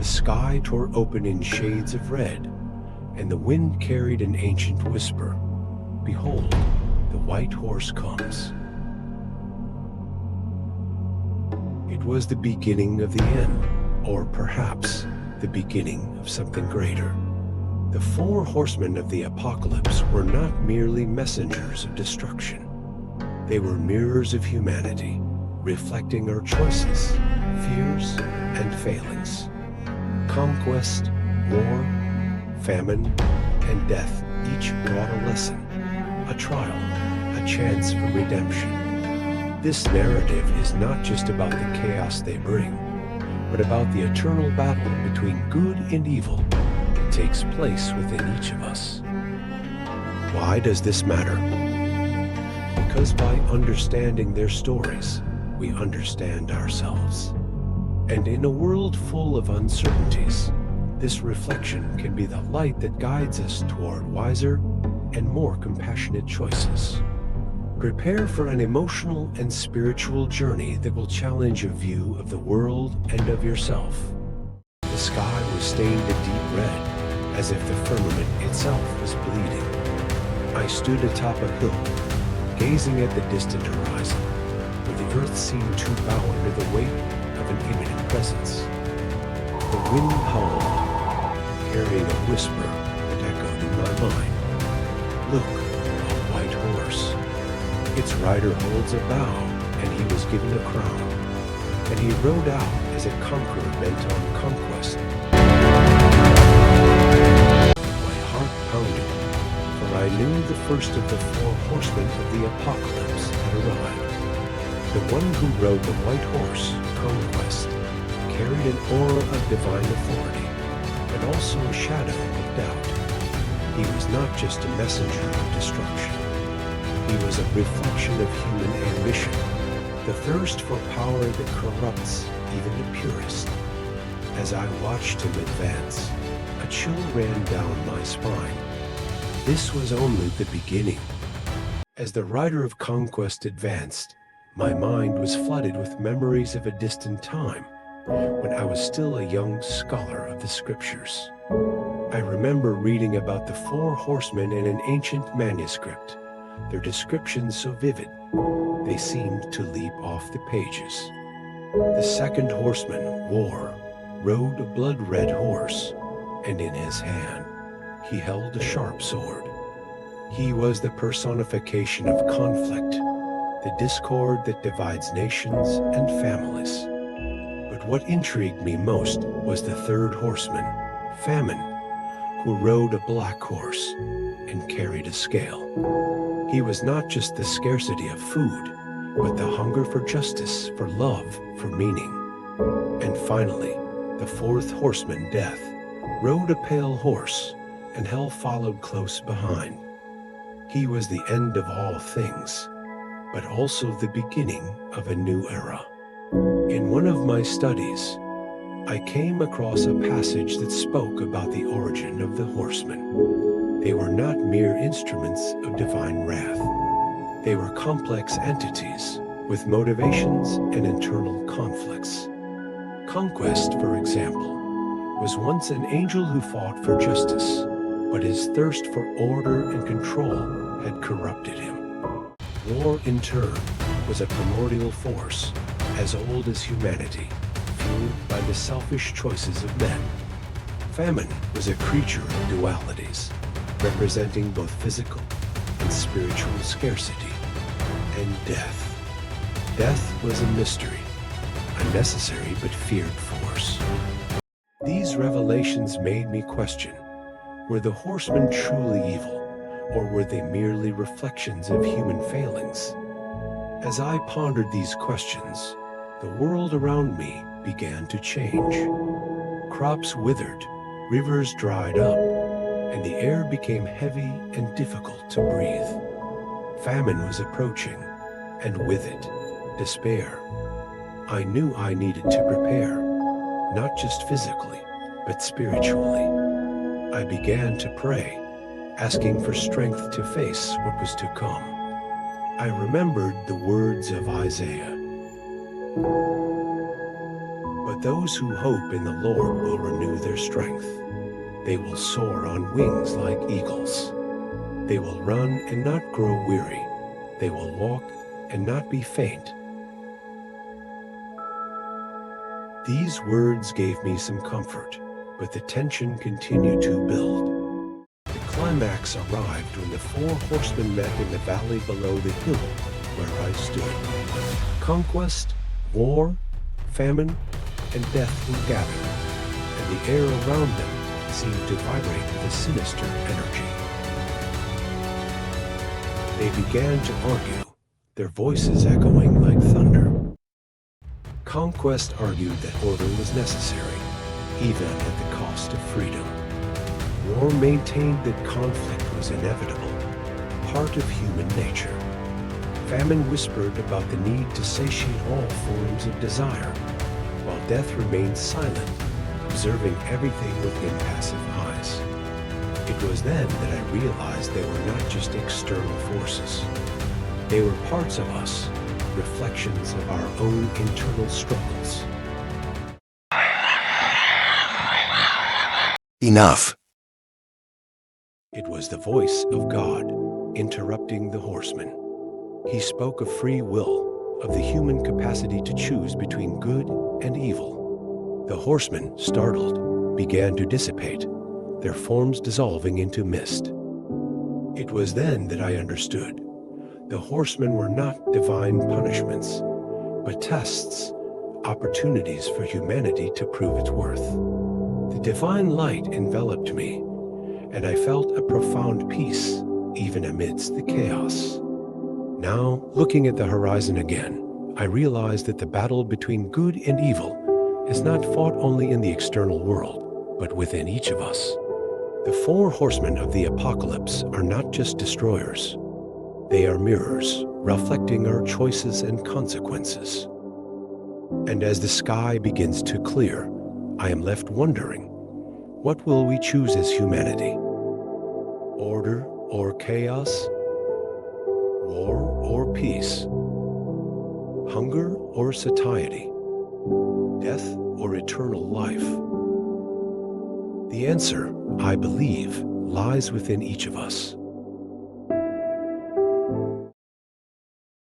The sky tore open in shades of red, and the wind carried an ancient whisper. Behold, the white horse comes. It was the beginning of the end, or perhaps the beginning of something greater. The four horsemen of the apocalypse were not merely messengers of destruction. They were mirrors of humanity, reflecting our choices, fears, and failings. Conquest, war, famine, and death each brought a lesson, a trial, a chance for redemption. This narrative is not just about the chaos they bring, but about the eternal battle between good and evil that takes place within each of us. Why does this matter? Because by understanding their stories, we understand ourselves. And in a world full of uncertainties, this reflection can be the light that guides us toward wiser and more compassionate choices. Prepare for an emotional and spiritual journey that will challenge your view of the world and of yourself. The sky was stained a deep red, as if the firmament itself was bleeding. I stood atop a hill, gazing at the distant horizon, where the earth seemed to bow under the weight of an imminent presence. The wind howled, carrying a whisper that echoed in my mind. Look, a white horse. Its rider holds a bough, and he was given a crown, and he rode out as a conqueror bent on conquest. My heart pounded, for I knew the first of the four horsemen of the apocalypse had arrived. The one who rode the white horse, Conquest, carried an aura of divine authority, but also a shadow of doubt. He was not just a messenger of destruction. He was a reflection of human ambition, the thirst for power that corrupts even the purest. As I watched him advance, a chill ran down my spine. This was only the beginning. As the rider of Conquest advanced, my mind was flooded with memories of a distant time, when I was still a young scholar of the scriptures. I remember reading about the four horsemen in an ancient manuscript, their descriptions so vivid, they seemed to leap off the pages. The second horseman, War, rode a blood-red horse, and in his hand he held a sharp sword. He was the personification of conflict, the discord that divides nations and families. But what intrigued me most was the third horseman, Famine, who rode a black horse and carried a scale. He was not just the scarcity of food, but the hunger for justice, for love, for meaning. And finally, the fourth horseman, Death, rode a pale horse, and hell followed close behind. He was the end of all things, but also the beginning of a new era. In one of my studies, I came across a passage that spoke about the origin of the horsemen. They were not mere instruments of divine wrath. They were complex entities with motivations and internal conflicts. Conquest, for example, was once an angel who fought for justice, but his thirst for order and control had corrupted him. War, in turn, was a primordial force, as old as humanity, fueled by the selfish choices of men. Famine was a creature of dualities, representing both physical and spiritual scarcity. And death. Death was a mystery, a necessary but feared force. These revelations made me question, were the horsemen truly evil, or were they merely reflections of human failings? As I pondered these questions, the world around me began to change. Crops withered, rivers dried up, and the air became heavy and difficult to breathe. Famine was approaching, and with it, despair. I knew I needed to prepare, not just physically, but spiritually. I began to pray, asking for strength to face what was to come. I remembered the words of Isaiah. But Those who hope in the Lord will renew their strength. They will soar on wings like eagles. They will run and not grow weary. They will walk and not be faint. These words gave me some comfort, but the tension continued to build. The climax arrived when the four horsemen met in the valley below the hill where I stood. Conquest, war, famine, and death were gathered, and the air around them seemed to vibrate with a sinister energy. They began to argue, their voices echoing like thunder. Conquest argued that order was necessary, even at the cost of freedom. War maintained that conflict was inevitable, part of human nature. Famine whispered about the need to satiate all forms of desire, while death remained silent, observing everything with impassive eyes. It was then that I realized they were not just external forces. They were parts of us, reflections of our own internal struggles. Enough. It was the voice of God interrupting the horsemen. He spoke of free will, of the human capacity to choose between good and evil. The horsemen, startled, began to dissipate, their forms dissolving into mist. It was then that I understood. The horsemen were not divine punishments, but tests, opportunities for humanity to prove its worth. The divine light enveloped me, and I felt a profound peace, even amidst the chaos. Now, looking at the horizon again, I realized that the battle between good and evil is not fought only in the external world, but within each of us. The four horsemen of the apocalypse are not just destroyers. They are mirrors, reflecting our choices and consequences. And as the sky begins to clear, I am left wondering, what will we choose as humanity? Order or chaos? War or peace? Hunger or satiety? Death or eternal life? The answer, I believe, lies within each of us.